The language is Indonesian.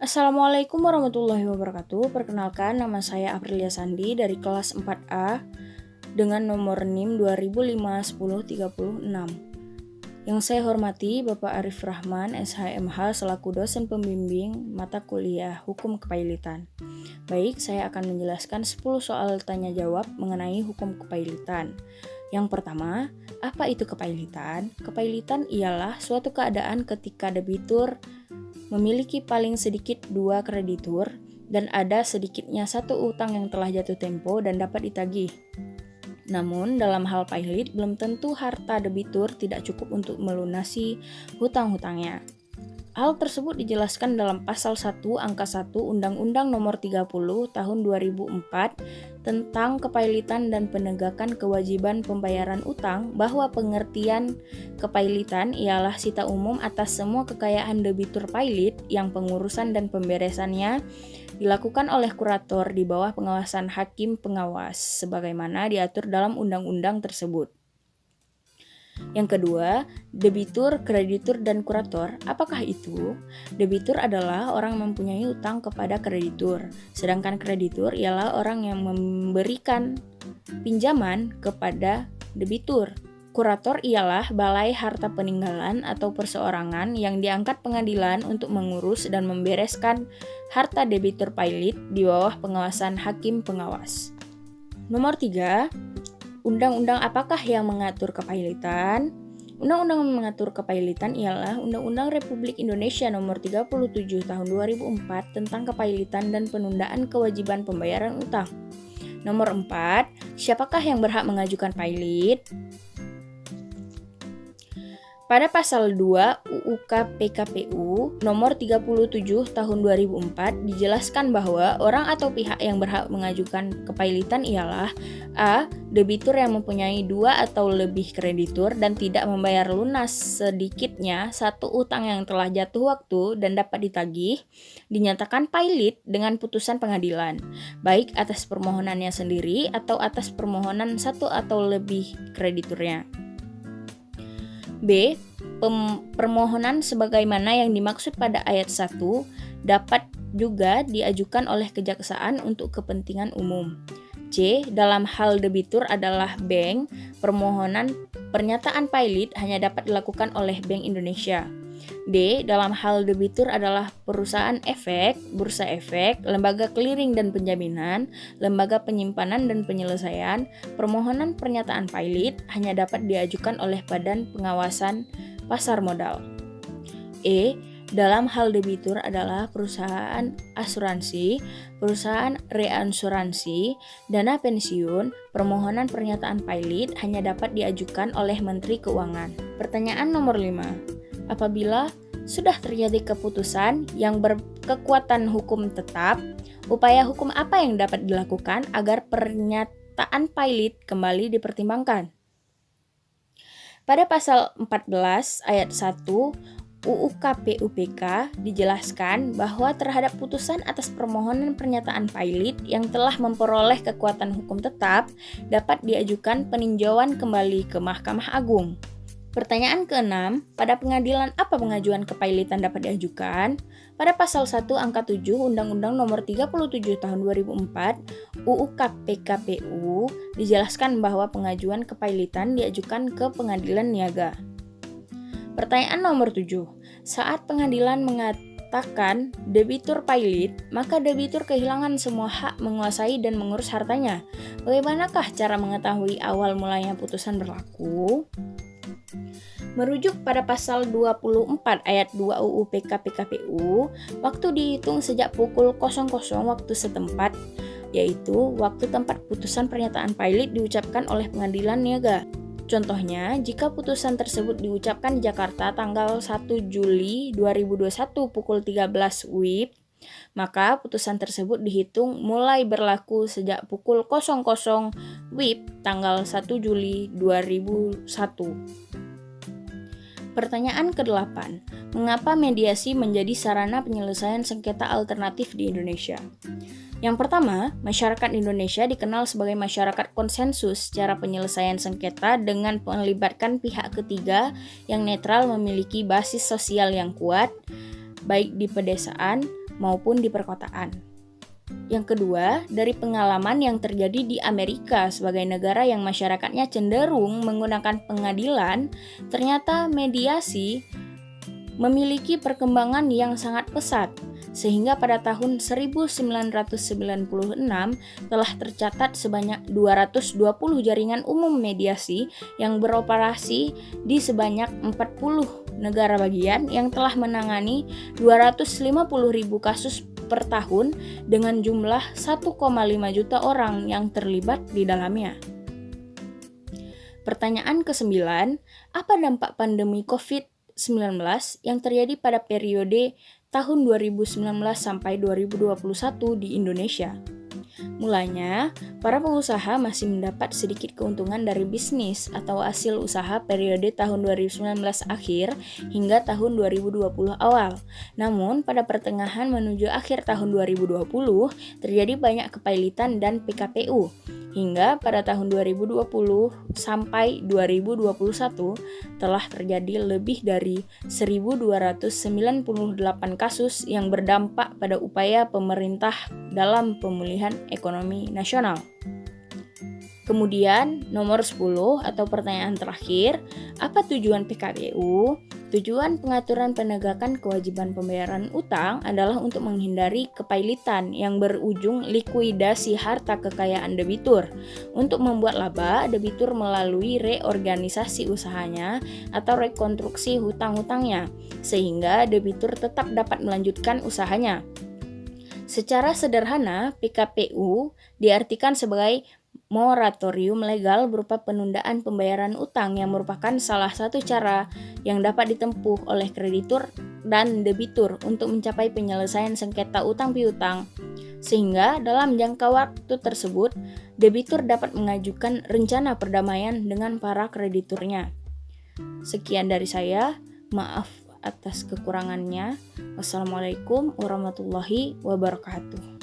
Assalamualaikum warahmatullahi wabarakatuh. Perkenalkan, nama saya Aprilia Sandi dari kelas 4A dengan nomor NIM 20051036. Yang saya hormati Bapak Arif Rahman, SHMH, selaku dosen pembimbing mata kuliah Hukum Kepailitan. Baik, saya akan menjelaskan 10 soal tanya jawab mengenai hukum kepailitan. Yang pertama, apa itu kepailitan? Kepailitan ialah suatu keadaan ketika debitur memiliki paling sedikit 2 kreditur dan ada sedikitnya 1 utang yang telah jatuh tempo dan dapat ditagih. Namun, dalam hal pailit, belum tentu harta debitur tidak cukup untuk melunasi hutang-hutangnya. Hal tersebut dijelaskan dalam Pasal 1 Angka 1 Undang-Undang Nomor 30 Tahun 2004 tentang kepailitan dan penegakan kewajiban pembayaran utang, bahwa pengertian kepailitan ialah sita umum atas semua kekayaan debitur pailit yang pengurusan dan pemberesannya dilakukan oleh kurator di bawah pengawasan hakim pengawas sebagaimana diatur dalam undang-undang tersebut. Yang kedua, debitur, kreditur, dan kurator. Apakah itu? Debitur adalah orang yang mempunyai utang kepada kreditur, sedangkan kreditur ialah orang yang memberikan pinjaman kepada debitur. Kurator ialah balai harta peninggalan atau perseorangan yang diangkat pengadilan untuk mengurus dan membereskan harta debitur pailit di bawah pengawasan hakim pengawas. Nomor 3, undang-undang apakah yang mengatur kepailitan? Undang-undang yang mengatur kepailitan ialah Undang-Undang Republik Indonesia Nomor 37 Tahun 2004 tentang kepailitan dan penundaan kewajiban pembayaran utang. Nomor 4, siapakah yang berhak mengajukan pailit? Pada Pasal 2 UU PKPU Nomor 37 Tahun 2004 dijelaskan bahwa orang atau pihak yang berhak mengajukan kepailitan ialah A. Debitur yang mempunyai 2 atau lebih kreditur dan tidak membayar lunas sedikitnya 1 utang yang telah jatuh waktu dan dapat ditagih, dinyatakan pailit dengan putusan pengadilan, baik atas permohonannya sendiri atau atas permohonan 1 atau lebih krediturnya. B. Permohonan sebagaimana yang dimaksud pada ayat 1 dapat juga diajukan oleh kejaksaan untuk kepentingan umum. C. Dalam hal debitur adalah bank, permohonan pernyataan pailit hanya dapat dilakukan oleh Bank Indonesia. D. Dalam hal debitur adalah perusahaan efek, bursa efek, lembaga clearing dan penjaminan, lembaga penyimpanan dan penyelesaian, permohonan pernyataan pailit hanya dapat diajukan oleh Badan Pengawasan Pasar Modal. E. Dalam hal debitur adalah perusahaan asuransi, perusahaan reasuransi, dana pensiun, permohonan pernyataan pailit hanya dapat diajukan oleh Menteri Keuangan. Pertanyaan nomor 5. Apabila sudah terjadi keputusan yang berkekuatan hukum tetap, upaya hukum apa yang dapat dilakukan agar pernyataan pailit kembali dipertimbangkan? Pada Pasal 14 Ayat 1 UU KPUPK dijelaskan bahwa terhadap putusan atas permohonan pernyataan pailit yang telah memperoleh kekuatan hukum tetap dapat diajukan peninjauan kembali ke Mahkamah Agung. Pertanyaan ke-6, pada pengadilan apa pengajuan kepailitan dapat diajukan? Pada Pasal 1 Angka 7 Undang-Undang Nomor 37 Tahun 2004 UU PKPU dijelaskan bahwa pengajuan kepailitan diajukan ke pengadilan niaga. Pertanyaan nomor 7, saat pengadilan mengatakan debitur pailit, maka debitur kehilangan semua hak menguasai dan mengurus hartanya. Bagaimanakah cara mengetahui awal mulanya putusan berlaku? Merujuk pada Pasal 24 Ayat 2 UU PKPU, waktu dihitung sejak pukul 00 waktu setempat, yaitu waktu tempat putusan pernyataan pailit diucapkan oleh pengadilan niaga. Contohnya, jika putusan tersebut diucapkan di Jakarta tanggal 1 Juli 2021 pukul 13 WIB, maka putusan tersebut dihitung mulai berlaku sejak pukul 00 WIB tanggal 1 Juli 2001. Pertanyaan ke-8. Mengapa mediasi menjadi sarana penyelesaian sengketa alternatif di Indonesia? Yang pertama, masyarakat Indonesia dikenal sebagai masyarakat konsensus cara penyelesaian sengketa dengan melibatkan pihak ketiga yang netral, memiliki basis sosial yang kuat, baik di pedesaan maupun di perkotaan. Yang kedua, dari pengalaman yang terjadi di Amerika sebagai negara yang masyarakatnya cenderung menggunakan pengadilan, ternyata mediasi memiliki perkembangan yang sangat pesat, sehingga pada tahun 1996 telah tercatat sebanyak 220 jaringan umum mediasi yang beroperasi di sebanyak 40 negara bagian yang telah menangani 250.000 kasus per tahun dengan jumlah 1,5 juta orang yang terlibat di dalamnya. Pertanyaan ke-9, apa dampak pandemi COVID-19 yang terjadi pada periode tahun 2019 sampai 2021 di Indonesia? Mulanya, para pengusaha masih mendapat sedikit keuntungan dari bisnis atau hasil usaha periode tahun 2019 akhir hingga tahun 2020 awal. Namun, pada pertengahan menuju akhir tahun 2020, terjadi banyak kepailitan dan PKPU. Hingga pada tahun 2020 sampai 2021 telah terjadi lebih dari 1.298 kasus yang berdampak pada upaya pemerintah dalam pemulihan ekonomi nasional. Kemudian nomor 10 atau pertanyaan terakhir, apa tujuan PKPU? Tujuan pengaturan penegakan kewajiban pembayaran utang adalah untuk menghindari kepailitan yang berujung likuidasi harta kekayaan debitur. Untuk membuat laba, debitur melalui reorganisasi usahanya atau rekonstruksi hutang-hutangnya, sehingga debitur tetap dapat melanjutkan usahanya. Secara sederhana, PKPU diartikan sebagai moratorium legal berupa penundaan pembayaran utang yang merupakan salah satu cara yang dapat ditempuh oleh kreditur dan debitur untuk mencapai penyelesaian sengketa utang piutang, sehingga dalam jangka waktu tersebut debitur dapat mengajukan rencana perdamaian dengan para krediturnya. Sekian dari saya, maaf atas kekurangannya. Wassalamualaikum warahmatullahi wabarakatuh.